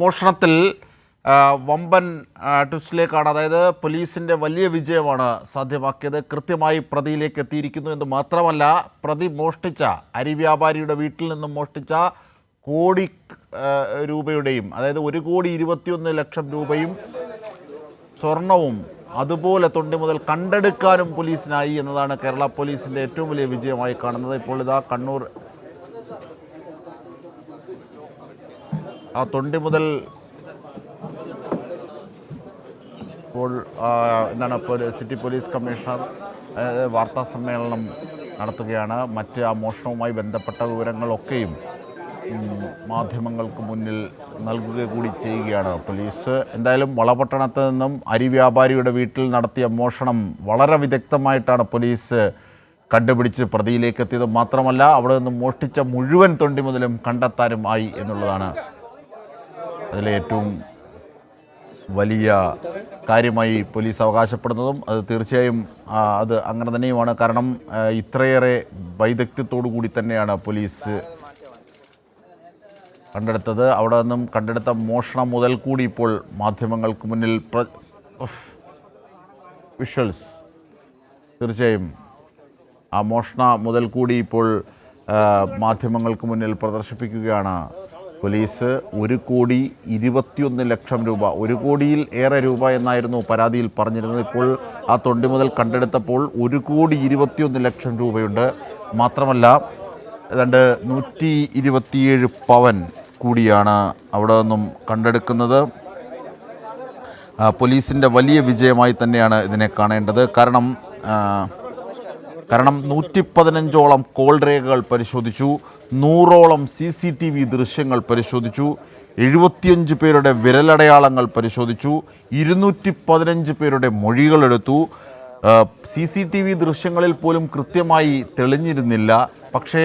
മോഷണത്തിൽ വമ്പൻ ട്വിസ്റ്റിലേക്കാണ്, അതായത് പോലീസിൻ്റെ വലിയ വിജയമാണ് സാധ്യമാക്കിയത്. കൃത്യമായി പ്രതിയിലേക്ക് എത്തിയിരിക്കുന്നു എന്ന് മാത്രമല്ല, പ്രതി മോഷ്ടിച്ച അരി വ്യാപാരിയുടെ വീട്ടിൽ നിന്നും മോഷ്ടിച്ച കോടി രൂപയുടെയും, അതായത് 1,21,00,000 രൂപയും സ്വർണവും അതുപോലെ തൊണ്ടി മുതൽ കണ്ടെടുക്കാനും പോലീസിനായി എന്നതാണ് കേരള പോലീസിൻ്റെ ഏറ്റവും വലിയ വിജയമായി കാണുന്നത്. ഇപ്പോൾ ഇതാ കണ്ണൂർ ആ തൊണ്ടി മുതൽ ഇപ്പോൾ എന്താണ് സിറ്റി പോലീസ് കമ്മീഷണർ വാർത്താ സമ്മേളനം നടത്തുകയാണ്. മറ്റ് ആ മോഷണവുമായി ബന്ധപ്പെട്ട വിവരങ്ങളൊക്കെയും മാധ്യമങ്ങൾക്ക് മുന്നിൽ നൽകുക കൂടി ചെയ്യുകയാണ് പോലീസ്. എന്തായാലും വളപട്ടണത്ത് നിന്നും അരി വ്യാപാരിയുടെ വീട്ടിൽ നടത്തിയ മോഷണം വളരെ വിദഗ്ധമായിട്ടാണ് പോലീസ് കണ്ടുപിടിച്ച് പ്രതിയിലേക്ക് എത്തിയത്. മാത്രമല്ല, അവിടെ നിന്നും മോഷ്ടിച്ച മുഴുവൻ തൊണ്ടി മുതലും കണ്ടെത്താനും ആയി എന്നുള്ളതാണ് അതിലെ ഏറ്റവും വലിയ കാര്യമായി പോലീസ് അവകാശപ്പെടുന്നതും. അത് തീർച്ചയായും അത് അങ്ങനെ തന്നെയുമാണ്. കാരണം ഇത്രയേറെ വൈദഗ്ധ്യത്തോടു കൂടി തന്നെയാണ് പോലീസ് കണ്ടെടുത്തത്. അവിടെ നിന്നും കണ്ടെടുത്ത മോഷണം മുതൽ കൂടി ഇപ്പോൾ മാധ്യമങ്ങൾക്ക് മുന്നിൽ വിഷ്വൽസ് തീർച്ചയായും ആ മോഷണ മുതൽ കൂടി ഇപ്പോൾ മാധ്യമങ്ങൾക്ക് മുന്നിൽ പ്രദർശിപ്പിക്കുകയാണ് പോലീസ്. 1,21,00,000 രൂപ, 1 കോടിയിൽ ഏറെ രൂപ എന്നായിരുന്നു പരാതിയിൽ പറഞ്ഞിരുന്നത്. ഇപ്പോൾ ആ തൊണ്ടി മുതൽ കണ്ടെടുത്തപ്പോൾ 1,21,00,000 രൂപയുണ്ട്. മാത്രമല്ല, ഏതാണ്ട് 127 പവൻ കൂടിയാണ് അവിടെ നിന്നും കണ്ടെടുക്കുന്നത്. പോലീസിൻ്റെ വലിയ വിജയമായി തന്നെയാണ് ഇതിനെ കാണേണ്ടത്. കാരണം 115ഓളം കോൾ രേഖകൾ പരിശോധിച്ചു, 100ഓളം CCTV ദൃശ്യങ്ങൾ പരിശോധിച്ചു, 75 പേരുടെ വിരലടയാളങ്ങൾ പരിശോധിച്ചു, 215 പേരുടെ മൊഴികളെടുത്തു. CCTV ദൃശ്യങ്ങളിൽ പോലും കൃത്യമായി തെളിഞ്ഞിരുന്നില്ല. പക്ഷേ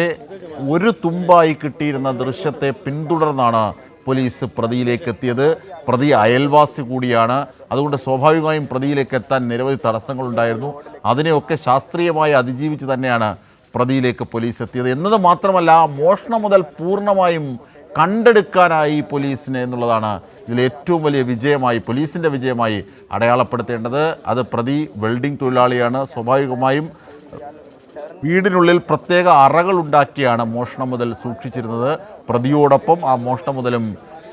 ഒരു തുമ്പായി കിട്ടിയിരുന്ന ദൃശ്യത്തെ പിന്തുടർന്നാണ് പോലീസ് പ്രതിയിലേക്ക് എത്തിയത്. പ്രതി അയൽവാസി കൂടിയാണ്. അതുകൊണ്ട് സ്വാഭാവികമായും പ്രതിയിലേക്ക് എത്താൻ നിരവധി തടസ്സങ്ങളുണ്ടായിരുന്നു. അതിനെയൊക്കെ ശാസ്ത്രീയമായി അതിജീവിച്ച് തന്നെയാണ് പ്രതിയിലേക്ക് പോലീസ് എത്തിയത് എന്നത് മാത്രമല്ല, മോഷണം മുതൽ പൂർണ്ണമായും കണ്ടെടുക്കാനായി പോലീസിന് എന്നുള്ളതാണ് ഇതിൽ ഏറ്റവും വലിയ വിജയമായി, പോലീസിൻ്റെ വിജയമായി അടയാളപ്പെടുത്തേണ്ടത്. അത് പ്രതി വെൽഡിംഗ് തൊഴിലാളിയാണ്. സ്വാഭാവികമായും വീടിനുള്ളിൽ പ്രത്യേക അറകൾ ഉണ്ടാക്കിയാണ് മോഷണം മുതൽ സൂക്ഷിച്ചിരുന്നത്. പ്രതിയോടൊപ്പം ആ മോഷണം മുതലും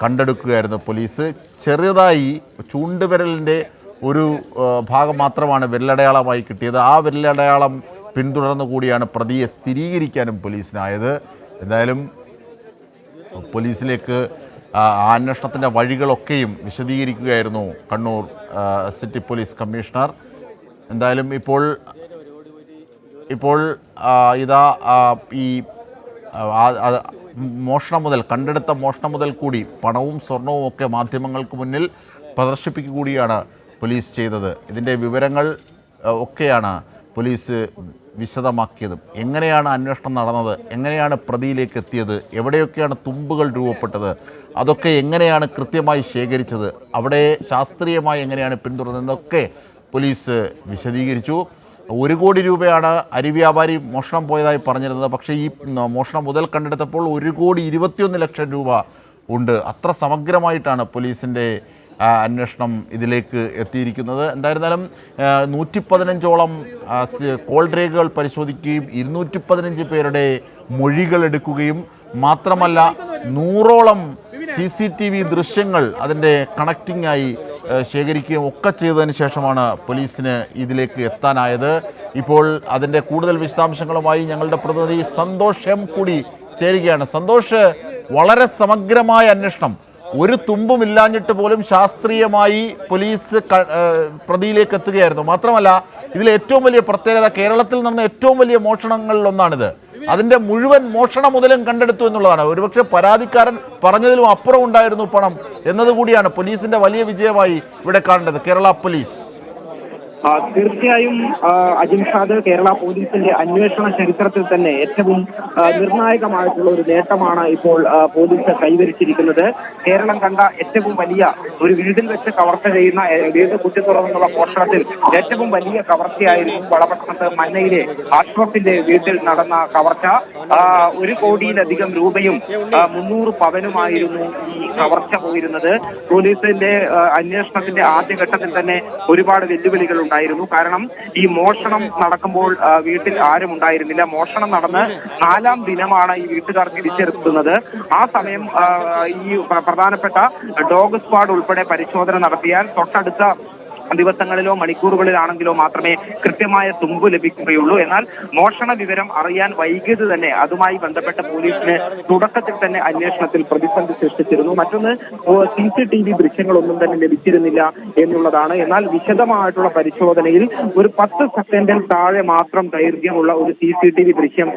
കണ്ടെടുക്കുകയായിരുന്നു പോലീസ്. ചെറുതായി ചൂണ്ടുവിരലിൻ്റെ ഒരു ഭാഗം മാത്രമാണ് വിരലടയാളമായി കിട്ടിയത്. ആ വിരലടയാളം പിന്തുടർന്നു കൂടിയാണ് പ്രതിയെ സ്ഥിരീകരിക്കാനും പോലീസിനായത്. എന്തായാലും പോലീസിലേക്ക് അന്വേഷണത്തിൻ്റെ വഴികളൊക്കെയും വിശദീകരിക്കുകയായിരുന്നു കണ്ണൂർ സിറ്റി പോലീസ് കമ്മീഷണർ. എന്തായാലും ഇപ്പോൾ ഇതാ ഈ മോഷണം മുതൽ കണ്ടെടുത്ത മോഷണം മുതൽ കൂടി പണവും സ്വർണവും ഒക്കെ മാധ്യമങ്ങൾക്ക് മുന്നിൽ പ്രദർശിപ്പിക്കുക കൂടിയാണ് പോലീസ് ചെയ്തത്. ഇതിൻ്റെ വിവരങ്ങൾ ഒക്കെയാണ് പോലീസ് വിശദമാക്കിയതും. എങ്ങനെയാണ് അന്വേഷണം നടന്നത്, എങ്ങനെയാണ് പ്രതിയിലേക്ക് എത്തിയത്, എവിടെയൊക്കെയാണ് തുമ്പുകൾ രൂപപ്പെട്ടത്, അതൊക്കെ എങ്ങനെയാണ് കൃത്യമായി ശേഖരിച്ചത്, അവിടെ ശാസ്ത്രീയമായി എങ്ങനെയാണ് പിന്തുടർന്നതൊക്കെ പോലീസ് വിശദീകരിച്ചു. 1 കോടി രൂപയാണ് അരി വ്യാപാരി മോഷണം പോയതായി പറഞ്ഞിരുന്നത്. പക്ഷേ ഈ മോഷണം മുതൽ കണ്ടെടുത്തപ്പോൾ 1,21,00,000 രൂപ ഉണ്ട്. അത്ര സമഗ്രമായിട്ടാണ് പോലീസിൻ്റെ അന്വേഷണം ഇതിലേക്ക് എത്തിയിരിക്കുന്നത്. എന്തായിരുന്നാലും 115ഓളം കോൾ രേഖകൾ പരിശോധിക്കുകയും 215 പേരുടെ മൊഴികളെടുക്കുകയും മാത്രമല്ല 100ഓളം CCTV ദൃശ്യങ്ങൾ അതിൻ്റെ കണക്റ്റിംഗായി ശേഖരിക്കുകയും ഒക്കെ ചെയ്തതിന് ശേഷമാണ് പോലീസിന് ഇതിലേക്ക് എത്താനായത്. ഇപ്പോൾ അതിൻ്റെ കൂടുതൽ വിശദാംശങ്ങളുമായി ഞങ്ങളുടെ പ്രതിനിധി സന്തോഷ് M കൂടി ചേരുകയാണ്. സന്തോഷ്, വളരെ സമഗ്രമായ അന്വേഷണം, ഒരു തുമ്പുമില്ലാഞ്ഞിട്ട് പോലും ശാസ്ത്രീയമായി പോലീസ് പ്രതിയിലേക്ക് എത്തുകയായിരുന്നു. മാത്രമല്ല, ഇതിലെ ഏറ്റവും വലിയ പ്രത്യേകത, കേരളത്തിൽ നടന്ന ഏറ്റവും വലിയ മോഷണങ്ങളിലൊന്നാണിത്. അതിൻ്റെ മുഴുവൻ മോഷണ മുതലും കണ്ടെടുത്തു എന്നുള്ളതാണ്. ഒരുപക്ഷെ പരാതിക്കാരൻ പറഞ്ഞതിലും അപ്പുറം ഉണ്ടായിരുന്നു പണം എന്നതുകൂടിയാണ് പോലീസിൻ്റെ വലിയ വിജയമായി ഇവിടെ കാണേണ്ടത്. കേരള പോലീസ് തീർച്ചയായും അജിംഷാദ്, കേരള പോലീസിന്റെ അന്വേഷണ ചരിത്രത്തിൽ തന്നെ ഏറ്റവും നിർണായകമായിട്ടുള്ള ഒരു നേട്ടമാണ് ഇപ്പോൾ പോലീസ് കൈവരിച്ചിരിക്കുന്നത്. കേരളം കണ്ട ഏറ്റവും വലിയ ഒരു വീടിൽ വെച്ച് കവർച്ച ചെയ്യുന്ന വീട് കുത്തിത്തുറന്നുള്ള മോഷണത്തിൽ ഏറ്റവും വലിയ കവർച്ചയായിരുന്നു വളപട്ടണത്ത് മന്നയിലെ ആഷ്റഫിന്റെ വീട്ടിൽ നടന്ന കവർച്ച. 1 കോടിയിലധികം രൂപയും 300 പവനുമായിരുന്നു ഈ കവർച്ച പോയിരുന്നത്. പോലീസിന്റെ അന്വേഷണത്തിന്റെ ആദ്യഘട്ടത്തിൽ തന്നെ ഒരുപാട് വെല്ലുവിളികൾ ഉണ്ടായിരുന്നു. കാരണം ഈ മോഷണം നടക്കുമ്പോൾ വീട്ടിൽ ആരും ഉണ്ടായിരുന്നില്ല. മോഷണം നടന്ന് 4ാം ദിനമാണ് ഈ വീട്ടുകാർ തിരിച്ചെത്തുന്നത്. ആ സമയം ഈ പ്രധാനപ്പെട്ട ഡോഗ് സ്ക്വാഡ് ഉൾപ്പെടെ പരിശോധന നടത്തിയാൽ തൊട്ടടുത്ത ദിവസങ്ങളിലോ മണിക്കൂറുകളിലാണെങ്കിലോ മാത്രമേ കൃത്യമായ തുമ്പ് ലഭിക്കുകയുള്ളൂ. എന്നാൽ മോഷണ വിവരം അറിയാൻ വൈകിയത് തന്നെ അതുമായി ബന്ധപ്പെട്ട പോലീസിന് തുടക്കത്തിൽ തന്നെ അന്വേഷണത്തിൽ പ്രതിസന്ധി സൃഷ്ടിച്ചിരുന്നു. മറ്റൊന്ന്, CCTV ദൃശ്യങ്ങളൊന്നും തന്നെ ലഭിച്ചിരുന്നില്ല എന്നുള്ളതാണ്. എന്നാൽ വിശദമായിട്ടുള്ള പരിശോധനയിൽ ഒരു 10 സെക്കൻഡിൽ താഴെ മാത്രം ദൈർഘ്യമുള്ള ഒരു CCTV ദൃശ്യം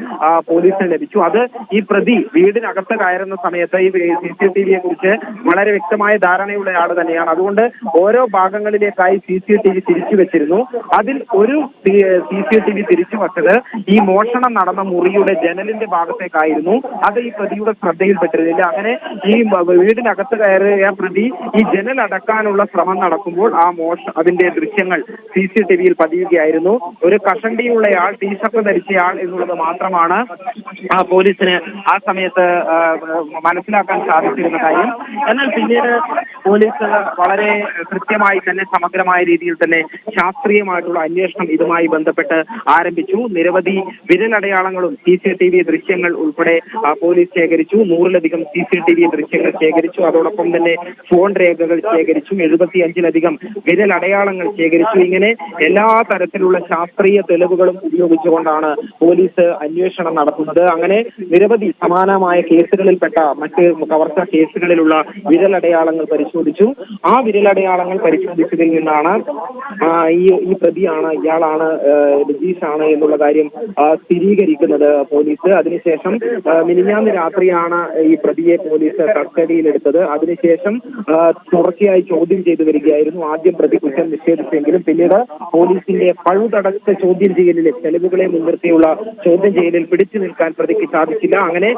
പോലീസിന് ലഭിച്ചു. അത് ഈ പ്രതി വീടിനകത്ത് കയറുന്ന സമയത്ത് ഈ CCTVയെ കുറിച്ച് വളരെ വ്യക്തമായ ധാരണയുള്ള ആൾ തന്നെയാണ്. അതുകൊണ്ട് ഓരോ ഭാഗങ്ങളിലേക്കായി CCTV തിരിച്ചു വെച്ചിരുന്നു. അതിൽ ഒരു CCTV തിരിച്ചു വച്ചത് ഈ മോഷണം നടന്ന മുറിയുടെ ജനലിന്റെ ഭാഗത്തേക്കായിരുന്നു. അത് ഈ പ്രതിയുടെ ശ്രദ്ധയിൽപ്പെട്ടിരുന്നില്ല. അങ്ങനെ ഈ വീടിനകത്ത് കയറിയ പ്രതി ഈ ജനൽ അടക്കാനുള്ള ശ്രമം നടക്കുമ്പോൾ അതിന്റെ ദൃശ്യങ്ങൾ CCTVയിൽ പതിയുകയായിരുന്നു. ഒരു കഷണ്ടിയുള്ളയാൾ, ടീഷർട്ട് ധരിച്ചയാൾ എന്നുള്ളത് മാത്രമാണ് പോലീസിന് ആ സമയത്ത് മനസ്സിലാക്കാൻ സാധിച്ചിരുന്ന കാര്യം. എന്നാൽ പിന്നീട് പോലീസ് വളരെ കൃത്യമായി തന്നെ സമഗ്രമായ രീതിയിൽ തന്നെ ശാസ്ത്രീയമായിട്ടുള്ള അന്വേഷണം ഇതുമായി ബന്ധപ്പെട്ട് ആരംഭിച്ചു. നിരവധി വിരലടയാളങ്ങളും CCTV ദൃശ്യങ്ങൾ ഉൾപ്പെടെ പോലീസ് ശേഖരിച്ചു. 100-ലധികം CCTV ദൃശ്യങ്ങൾ ശേഖരിച്ചു. അതോടൊപ്പം തന്നെ ഫോൺ രേഖകൾ ശേഖരിച്ചു. 75-ലധികം വിരലടയാളങ്ങൾ ശേഖരിച്ചു. ഇങ്ങനെ എല്ലാ തരത്തിലുള്ള ശാസ്ത്രീയ തെളിവുകളും ഉപയോഗിച്ചുകൊണ്ടാണ് പോലീസ് അന്വേഷണം നടത്തുന്നത്. അങ്ങനെ നിരവധി സമാനമായ കേസുകളിൽപ്പെട്ട മറ്റ് കവർച്ച കേസുകളിലുള്ള വിരലടയാളങ്ങൾ പരിശോധിച്ചു. ആ വിരലടയാളങ്ങൾ പരിശോധിച്ചതിൽ നിന്നാണ് ഈ പ്രതിയാണ്, ഇയാളാണ്, രജീഷാണ് എന്നുള്ള കാര്യം സ്ഥിരീകരിക്കുന്നത് പോലീസ്. അതിനുശേഷം മിനിഞ്ഞാന്ന് രാത്രിയാണ് ഈ പ്രതിയെ പോലീസ് കസ്റ്റഡിയിലെടുത്തത്. അതിനുശേഷം തുടർച്ചയായി ചോദ്യം ചെയ്തു വരികയായിരുന്നു. ആദ്യം പ്രതി കുറ്റം നിഷേധിച്ചെങ്കിലും പിന്നീട് പോലീസിന്റെ പഴുതടച്ച ചോദ്യം ചെയ്യലിൽ, തെളിവുകളെ മുൻനിർത്തിയുള്ള ചോദ്യം ചെയ്യലിൽ പിടിച്ചു നിൽക്കാൻ പ്രതിക്ക് സാധിച്ചില്ല. അങ്ങനെ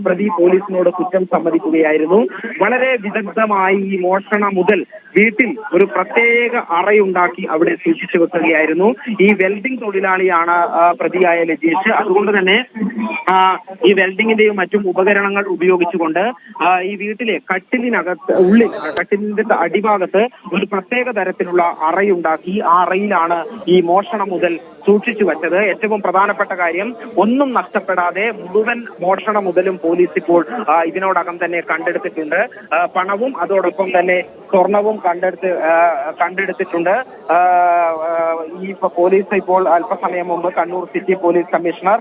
പ്രതി പോലീസിനോട് കുറ്റം സമ്മതിക്കുകയായിരുന്നു. വളരെ വിദഗ്ധമായി ഈ മോഷണം മുതൽ വീട്ടിൽ ഒരു പ്രത്യേക അറയുണ്ടാക്കി അവിടെ സൂക്ഷിച്ചു വെക്കുകയായിരുന്നു. ഈ വെൽഡിംഗ് തൊഴിലാളിയാണ് പ്രതിയായ ലജീഷ്. അതുകൊണ്ട് തന്നെ ഈ വെൽഡിങ്ങിന്റെയും മറ്റും ഉപകരണങ്ങൾ ഉപയോഗിച്ചുകൊണ്ട് ഈ വീട്ടിലെ കട്ടിലിന്റെ അടിഭാഗത്ത് ഒരു പ്രത്യേക തരത്തിലുള്ള അറയുണ്ടാക്കി. ആ അറയിലാണ് ഈ മോഷണം മുതൽ സൂക്ഷിച്ചു വെച്ചത്. ഏറ്റവും പ്രധാനപ്പെട്ട കാര്യം, ഒന്നും നഷ്ടപ്പെടാതെ മുഴുവൻ മോഷണ മുതലും പോലീസ് ഇപ്പോൾ ഇതിനോടകം തന്നെ കണ്ടെടുത്തിട്ടുണ്ട്. പണവും അതോടൊപ്പം തന്നെ സ്വർണവും കണ്ടെടുത്തിട്ടുണ്ട്. ഈ പോലീസ് ഇപ്പോൾ അല്പസമയം മുമ്പ് Kannur city police commissioner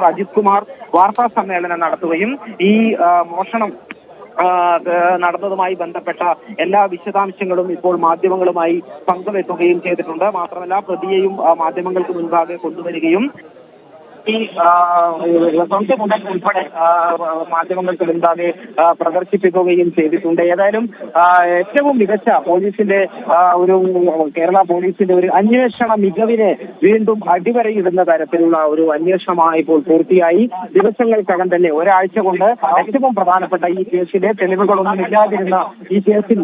Ajith Kumar വാർത്താ സമ്മേളനം നടത്തുകയും ഈ മോഷണം നടന്നതുമായി ബന്ധപ്പെട്ട എല്ലാ വിശദാംശങ്ങളും ഇപ്പോൾ മാധ്യമങ്ങളുമായി പങ്കുവെക്കുകയും ചെയ്തിട്ടുണ്ട്. മാത്രമല്ല പ്രതിയെയും മാധ്യമങ്ങൾക്ക് മുൻപാകെ കൊണ്ടുവരികയും ഈ സ്വന്തം മുതൽ ഉൾപ്പെടെ മാധ്യമങ്ങൾക്ക് മുൻപാകെ പ്രദർശിപ്പിക്കുകയും ചെയ്തിട്ടുണ്ട്. ഏതായാലും ഏറ്റവും മികച്ച പോലീസിന്റെ കേരള പോലീസിന്റെ ഒരു അന്വേഷണ മികവിനെ വീണ്ടും അടിവരയിടുന്ന തരത്തിലുള്ള ഒരു അന്വേഷണമായി ഇപ്പോൾ പൂർത്തിയായി. ദിവസങ്ങൾക്കകം തന്നെ, ഒരാഴ്ച കൊണ്ട് ഏറ്റവും പ്രധാനപ്പെട്ട ഈ കേസിലെ തെളിവുകളൊന്നും ഇല്ലാതിരുന്ന ഈ കേസിൽ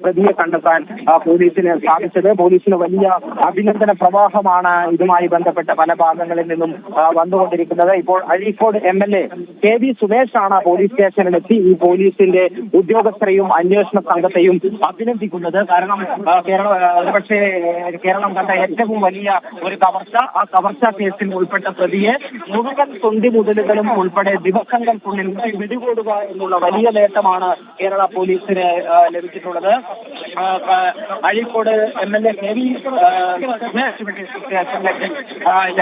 പ്രതിയെ കണ്ടെത്താൻ പോലീസിന് സാധിച്ചത്. പോലീസിന് വലിയ അഭിനന്ദന പ്രവാഹമാണ് ഇതുമായി ബന്ധപ്പെട്ട പല ഭാഗങ്ങളിൽ നിന്നും വന്നുകൊണ്ടിരിക്കുന്നത്. ഇപ്പോൾ അഴീക്കോട് MLA KV സുമേഷാണ് പോലീസ് സ്റ്റേഷനിലെത്തി ഈ പോലീസിന്റെ ഉദ്യോഗസ്ഥരെയും അന്വേഷണ സംഘത്തെയും അഭിനന്ദിക്കുന്നത്. കാരണം ഒരുപക്ഷെ കേരളം കണ്ട ഏറ്റവും വലിയ ഒരു കവർച്ച, ആ കവർച്ച കേസിൽ ഉൾപ്പെട്ട പ്രതിയെ മുഴുവൻ തൊണ്ടി മുതലുകളും ഉൾപ്പെടെ ദിവസങ്ങൾക്കുള്ളിൽ പിടികൂടുക എന്നുള്ള വലിയ നേട്ടമാണ് കേരള പോലീസിന് ലഭിച്ചിട്ടുള്ളത്. അഴീക്കോട് MLA KV സുമേഷ്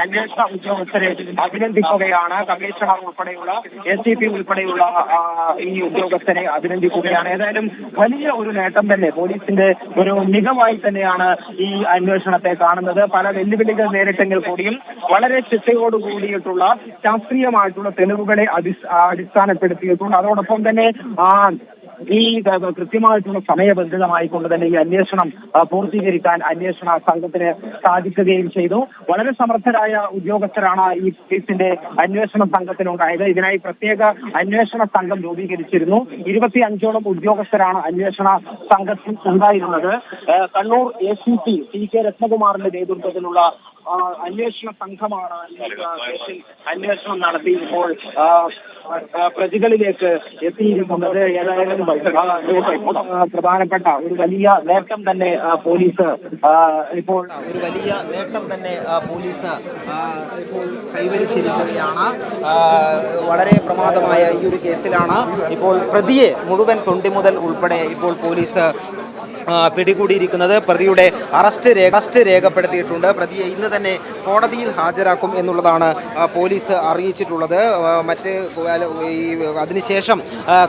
അന്വേഷണ ഉദ്യോഗസ്ഥരെ അഭിനന്ദിക്കുകയാണ്. കമ്മീഷണർ ഉൾപ്പെടെയുള്ള SCP ഉൾപ്പെടെയുള്ള ഈ ഉദ്യോഗസ്ഥരെ അഭിനന്ദിക്കുകയാണ്. ഏതായാലും വലിയ ഒരു നേട്ടം തന്നെ, പോലീസിന്റെ ഒരു മികവായി തന്നെയാണ് ഈ അന്വേഷണത്തെ കാണുന്നത്. പല വെല്ലുവിളികൾ നേരിട്ടെങ്കിൽ കൂടിയും വളരെ ചിട്ടയോടുകൂടിയിട്ടുള്ള ശാസ്ത്രീയമായിട്ടുള്ള തെളിവുകളെ അടിസ്ഥാനപ്പെടുത്തിയിട്ടുണ്ട്. അതോടൊപ്പം തന്നെ ഈ കൃത്യമായിട്ടുള്ള സമയബന്ധിതമായിക്കൊണ്ട് തന്നെ ഈ അന്വേഷണം പൂർത്തീകരിക്കാൻ അന്വേഷണ സംഘത്തിന് സാധിക്കുകയും ചെയ്തു. വളരെ സമർത്ഥരായ ഉദ്യോഗസ്ഥരാണ് ഈ പോലീസിന്റെ അന്വേഷണ സംഘത്തിനുണ്ടായത്. ഇതിനായി പ്രത്യേക അന്വേഷണ സംഘം രൂപീകരിച്ചിരുന്നു. 25ഓളം ഉദ്യോഗസ്ഥരാണ് അന്വേഷണ സംഘത്തിൽ ഉണ്ടായിരുന്നത്. കണ്ണൂർ ACP CK രത്നകുമാറിന്റെ നേതൃത്വത്തിലുള്ള അന്വേഷണ സംഘമാണ് ഈ കേസിൽ അന്വേഷണം നടത്തി ഇപ്പോൾ പ്രതികളിലേക്ക് എത്തിയിരിക്കുന്നത്. ഏതായാലും പ്രധാനപ്പെട്ട ഒരു വലിയ നേട്ടം തന്നെ പോലീസ് ഇപ്പോൾ ഇപ്പോൾ കൈവരിച്ചിരിക്കുകയാണ്. വളരെ പ്രമാദമായ ഈ ഒരു കേസിലാണ് ഇപ്പോൾ പ്രതിയെ മുഴുവൻ തൊണ്ടി മുതൽ ഉൾപ്പെടെ ഇപ്പോൾ പോലീസ് പിടികൂടിയിരിക്കുന്നത്. പ്രതിയുടെ അറസ്റ്റ് രേഖപ്പെടുത്തിയിട്ടുണ്ട്. പ്രതിയെ ഇന്ന് തന്നെ കോടതിയിൽ ഹാജരാക്കും എന്നുള്ളതാണ് പോലീസ് അറിയിച്ചിട്ടുള്ളത്. അതിനുശേഷം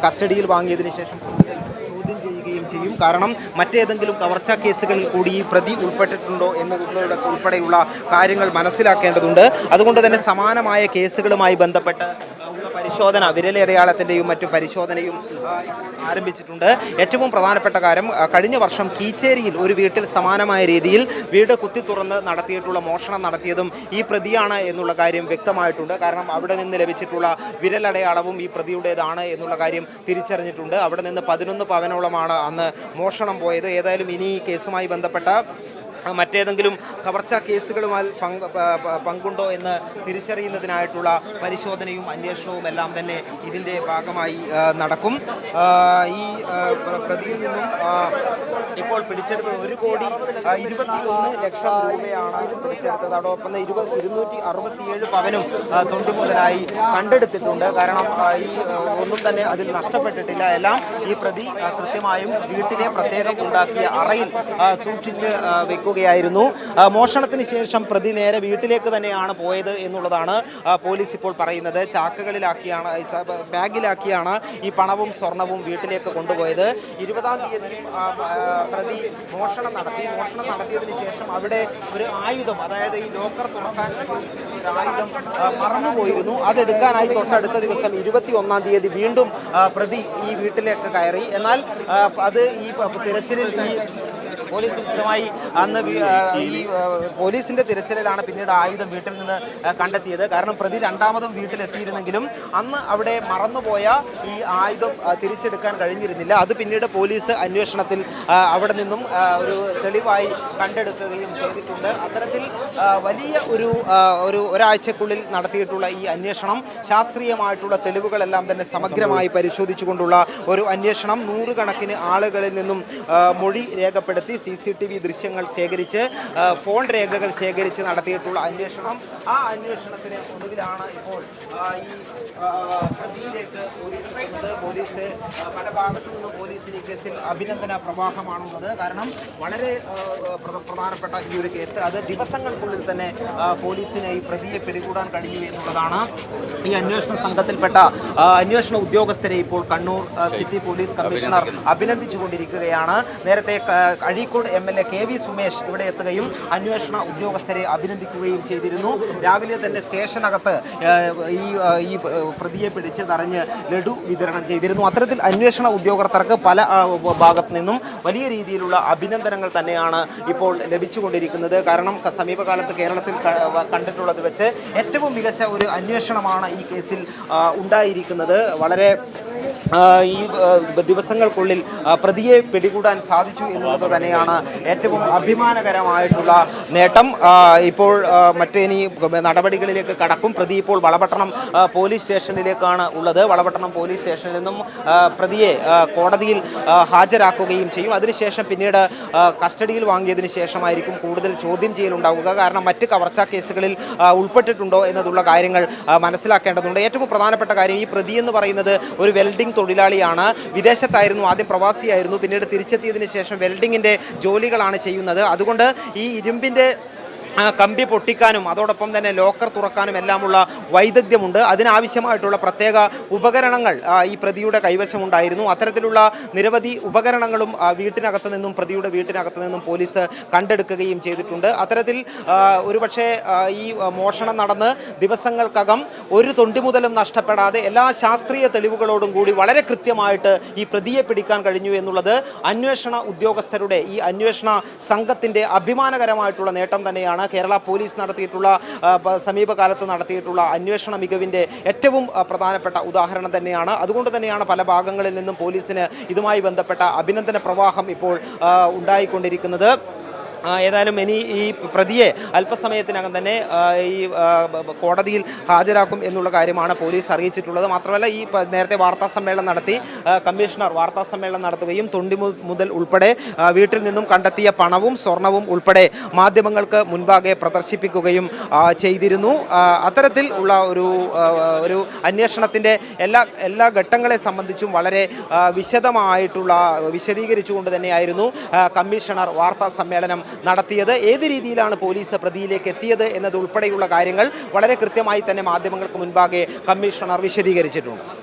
കസ്റ്റഡിയിൽ വാങ്ങിയതിനു ശേഷം ചോദ്യം ചെയ്യുകയും ചെയ്യും. കാരണം മറ്റേതെങ്കിലും കവർച്ചാ കേസുകളിൽ കൂടി ഈ പ്രതി ഉൾപ്പെട്ടിട്ടുണ്ടോ ഉൾപ്പെടെയുള്ള കാര്യങ്ങൾ മനസ്സിലാക്കേണ്ടതുണ്ട്. അതുകൊണ്ട് തന്നെ സമാനമായ കേസുകളുമായി ബന്ധപ്പെട്ട് പരിശോധന, വിരലടയാളത്തിൻ്റെയും മറ്റു പരിശോധനയും ആരംഭിച്ചിട്ടുണ്ട്. ഏറ്റവും പ്രധാനപ്പെട്ട കാര്യം, കഴിഞ്ഞ വർഷം കീച്ചേരിയിൽ ഒരു വീട്ടിൽ സമാനമായ രീതിയിൽ വീട് കുത്തി തുറന്ന് നടത്തിയിട്ടുള്ള മോഷണം നടത്തിയതും ഈ പ്രതിയാണ് എന്നുള്ള കാര്യം വ്യക്തമായിട്ടുണ്ട്. കാരണം അവിടെ നിന്ന് ലഭിച്ചിട്ടുള്ള വിരലടയാളവും ഈ പ്രതിയുടേതാണ് എന്നുള്ള കാര്യം തിരിച്ചറിഞ്ഞിട്ടുണ്ട്. അവിടെ നിന്ന് 11 പവനോളമാണ് അന്ന് മോഷണം പോയത്. ഏതായാലും ഇനി ഈ കേസുമായി ബന്ധപ്പെട്ട മറ്റേതെങ്കിലും കവർച്ചാ കേസുകളുമായി പങ്കുണ്ടോ എന്ന് തിരിച്ചറിയുന്നതിനായിട്ടുള്ള പരിശോധനയും അന്വേഷണവും എല്ലാം തന്നെ ഇതിൻ്റെ ഭാഗമായി നടക്കും. ഈ പ്രതിയിൽ നിന്നും ഇപ്പോൾ പിടിച്ചെടുത്തത് 1,21,00,000 രൂപയാണ് പിടിച്ചെടുത്തത്. അതോടൊപ്പം 267 പവനും തൊണ്ടി മുതലായി കണ്ടെടുത്തിട്ടുണ്ട്. കാരണം ഈ ഒന്നും തന്നെ അതിൽ നഷ്ടപ്പെട്ടിട്ടില്ല. എല്ലാം ഈ പ്രതി കൃത്യമായും വീട്ടിലെ പ്രത്യേകം ഉണ്ടാക്കിയ അറയിൽ സൂക്ഷിച്ച് വെക്കുകയായിരുന്നു. മോഷണത്തിന് ശേഷം പ്രതി നേരെ വീട്ടിലേക്ക് തന്നെയാണ് പോയത് എന്നുള്ളതാണ് പോലീസ് ഇപ്പോൾ പറയുന്നത്. ചാക്കുകളിലാക്കിയാണ്, ബാഗിലാക്കിയാണ് ഈ പണവും സ്വർണവും വീട്ടിലേക്ക് കൊണ്ടുപോയത്. 20-ാം തീയതി പ്രതി മോഷണം നടത്തിയതിന് ശേഷം അവിടെ ഒരു ആയുധം, അതായത് ഈ ലോക്കർ തുറക്കാൻ ഒരു ആയുധം മറന്നുപോയിരുന്നു. അതെടുക്കാനായി തൊട്ടടുത്ത ദിവസം 21-ാം തീയതി വീണ്ടും പ്രതി ഈ വീട്ടിലേക്ക് കയറി. എന്നാൽ അത് ഈ തിരച്ചിലിൽ ഈ പോലീസ് വിശദമായി അന്ന് ഈ പോലീസിന്റെ തിരച്ചിലിലാണ് പിന്നീട് ആയുധം വീട്ടിൽ നിന്ന് കണ്ടെത്തിയത്. കാരണം പ്രതി രണ്ടാമതും വീട്ടിലെത്തിയിരുന്നെങ്കിലും അന്ന് അവിടെ മറന്നുപോയ ഈ ആയുധം തിരിച്ചെടുക്കാൻ കഴിഞ്ഞിരുന്നില്ല. അത് പിന്നീട് പോലീസ് അന്വേഷണത്തിൽ അവിടെ നിന്നും ഒരു തെളിവായി കണ്ടെടുക്കുകയും ചെയ്തിട്ടുണ്ട്. അത്തരത്തിൽ വലിയ ഒരാഴ്ചക്കുള്ളിൽ നടത്തിയിട്ടുള്ള ഈ അന്വേഷണം ശാസ്ത്രീയമായിട്ടുള്ള തെളിവുകളെല്ലാം തന്നെ സമഗ്രമായി പരിശോധിച്ചുകൊണ്ടുള്ള ഒരു അന്വേഷണം, 100 കണക്കിന് ആളുകളിൽ നിന്നും മൊഴി രേഖപ്പെടുത്തി CCTV ദൃശ്യങ്ങൾ ശേഖരിച്ച് ഫോൺ രേഖകൾ ശേഖരിച്ച് നടത്തിയിട്ടുള്ള അന്വേഷണം. ആ അന്വേഷണത്തിന് ഒടുവിലാണ് ഇപ്പോൾ ഈ പ്രതിയിലേക്ക് പോലീസ് പല ഭാഗത്തു നിന്നും പോലീസിന് ഈ കേസിൽ അഭിനന്ദന പ്രവാഹമാണുള്ളത്. കാരണം വളരെ പ്രധാനപ്പെട്ട ഈ ഒരു കേസ് അത് ദിവസങ്ങൾക്കുള്ളിൽ തന്നെ പോലീസിന് ഈ പ്രതിയെ പിടികൂടാൻ കഴിഞ്ഞു എന്നുള്ളതാണ് ഈ അന്വേഷണ സംഘത്തിൽപ്പെട്ട അന്വേഷണ ഉദ്യോഗസ്ഥരെ ഇപ്പോൾ കണ്ണൂർ സിറ്റി പോലീസ് കമ്മീഷണർ അഭിനന്ദിച്ചുകൊണ്ടിരിക്കുകയാണ്. നേരത്തെ അഴീക്കോട് MLA KV സുമേഷ് ഇവിടെ എത്തുകയും അന്വേഷണ ഉദ്യോഗസ്ഥരെ അഭിനന്ദിക്കുകയും ചെയ്തിരുന്നു. രാവിലെ തന്നെ സ്റ്റേഷനകത്ത് ഈ പ്രതിയെ പിടിച്ച് തറഞ്ഞ് ലഡു വിതരണം ചെയ്തിരുന്നു. അത്തരത്തിൽ അന്വേഷണ ഉദ്യോഗസ്ഥർക്ക് പല ഭാഗത്തു നിന്നും വലിയ രീതിയിലുള്ള അഭിനന്ദനങ്ങൾ തന്നെയാണ് ഇപ്പോൾ ലഭിച്ചുകൊണ്ടിരിക്കുന്നത്. കാരണം സമീപകാലത്ത് കേരളത്തിൽ കണ്ടിട്ടുള്ളത് വെച്ച് ഏറ്റവും മികച്ച ഒരു അന്വേഷണമാണ് ഈ കേസിൽ ഉണ്ടായിരിക്കുന്നത്. വളരെ ഈ ദിവസങ്ങൾക്കുള്ളിൽ പ്രതിയെ പിടികൂടാൻ സാധിച്ചു എന്നുള്ളത് തന്നെയാണ് ഏറ്റവും അഭിമാനകരമായിട്ടുള്ള നേട്ടം. ഇപ്പോൾ മറ്റേനി നടപടികളിലേക്ക് കടക്കും. പ്രതി ഇപ്പോൾ വളപട്ടണം പോലീസ് സ്റ്റേഷനിലേക്കാണ് ഉള്ളത്. വളപട്ടണം പോലീസ് സ്റ്റേഷനിൽ നിന്നും പ്രതിയെ കോടതിയിൽ ഹാജരാക്കുകയും ചെയ്യും. അതിനുശേഷം പിന്നീട് കസ്റ്റഡിയിൽ വാങ്ങിയതിന് ശേഷമായിരിക്കും കൂടുതൽ ചോദ്യം ചെയ്യലുണ്ടാവുക. കാരണം മറ്റ് കവർച്ചാ കേസുകളിൽ ഉൾപ്പെട്ടിട്ടുണ്ടോ എന്നതുള്ള കാര്യങ്ങൾ മനസ്സിലാക്കേണ്ടതുണ്ട്. ഏറ്റവും പ്രധാനപ്പെട്ട കാര്യം, ഈ പ്രതി എന്ന് പറയുന്നത് ഒരു വെൽഡിംഗ് തൊഴിലാളിയാണ്. വിദേശത്തായിരുന്നു, ആദ്യം പ്രവാസിയായിരുന്നു. പിന്നീട് തിരിച്ചെത്തിയതിനു ശേഷം വെൽഡിങ്ങിൻ്റെ ജോലികളാണ് ചെയ്യുന്നത്. അതുകൊണ്ട് ഈ ഇരുമ്പിൻ്റെ കമ്പി പൊട്ടിക്കാനും അതോടൊപ്പം തന്നെ ലോക്കർ തുറക്കാനും എല്ലാമുള്ള വൈദഗ്ധ്യമുണ്ട്. അതിനാവശ്യമായിട്ടുള്ള പ്രത്യേക ഉപകരണങ്ങൾ ഈ പ്രതിയുടെ കൈവശമുണ്ടായിരുന്നു. അത്തരത്തിലുള്ള നിരവധി ഉപകരണങ്ങളും പ്രതിയുടെ വീട്ടിനകത്ത് നിന്നും പോലീസ് കണ്ടെടുക്കുകയും ചെയ്തിട്ടുണ്ട്. അത്തരത്തിൽ ഒരുപക്ഷെ ഈ മോഷണം നടന്ന് ദിവസങ്ങൾക്കകം ഒരു തൊണ്ടി മുതലും നഷ്ടപ്പെടാതെ എല്ലാ ശാസ്ത്രീയ തെളിവുകളോടും കൂടി വളരെ കൃത്യമായിട്ട് ഈ പ്രതിയെ പിടിക്കാൻ കഴിഞ്ഞു എന്നുള്ളത് അന്വേഷണ ഉദ്യോഗസ്ഥരുടെ ഈ അന്വേഷണ സംഘത്തിൻ്റെ അഭിമാനകരമായിട്ടുള്ള നേട്ടം തന്നെയാണ്. കേരള പോലീസ് നടത്തിയിട്ടുള്ള സമീപകാലത്ത് നടത്തിയിട്ടുള്ള അന്വേഷണ മികവിൻ്റെ ഏറ്റവും പ്രധാനപ്പെട്ട ഉദാഹരണം തന്നെയാണ്. അതുകൊണ്ട് തന്നെയാണ് പല ഭാഗങ്ങളിൽ നിന്നും പോലീസിന് ഇതുമായി ബന്ധപ്പെട്ട അഭിനന്ദന പ്രവാഹം ഇപ്പോൾ ഉണ്ടായിക്കൊണ്ടിരിക്കുന്നത്. ഏതായാലും ഇനി ഈ പ്രതിയെ അല്പസമയത്തിനകം തന്നെ ഈ കോടതിയിൽ ഹാജരാക്കും എന്നുള്ള കാര്യമാണ് പോലീസ് അറിയിച്ചിട്ടുള്ളത്. മാത്രമല്ല ഈ നേരത്തെ വാർത്താ സമ്മേളനം നടത്തി കമ്മീഷണർ വാർത്താ സമ്മേളനം നടത്തുകയും തൊണ്ടി മുതൽ ഉൾപ്പെടെ വീട്ടിൽ നിന്നും കണ്ടെത്തിയ പണവും സ്വർണവും ഉൾപ്പെടെ മാധ്യമങ്ങൾക്ക് മുൻപാകെ പ്രദർശിപ്പിക്കുകയും ചെയ്തിരുന്നു. അത്തരത്തിൽ ഉള്ള ഒരു അന്വേഷണത്തിൻ്റെ എല്ലാ ഘട്ടങ്ങളെ സംബന്ധിച്ചും വളരെ വിശദീകരിച്ചുകൊണ്ട് തന്നെയായിരുന്നു കമ്മീഷണർ വാർത്താ സമ്മേളനം നടത്തിയത്. ഏത് രീതിയിലാണ് പോലീസ് പ്രതിയിലേക്ക് എത്തിയത് എന്നതുൾപ്പെടെയുള്ള കാര്യങ്ങൾ വളരെ കൃത്യമായി തന്നെ മാധ്യമങ്ങൾക്ക് മുൻപാകെ കമ്മീഷണർ വിശദീകരിച്ചിട്ടുണ്ട്.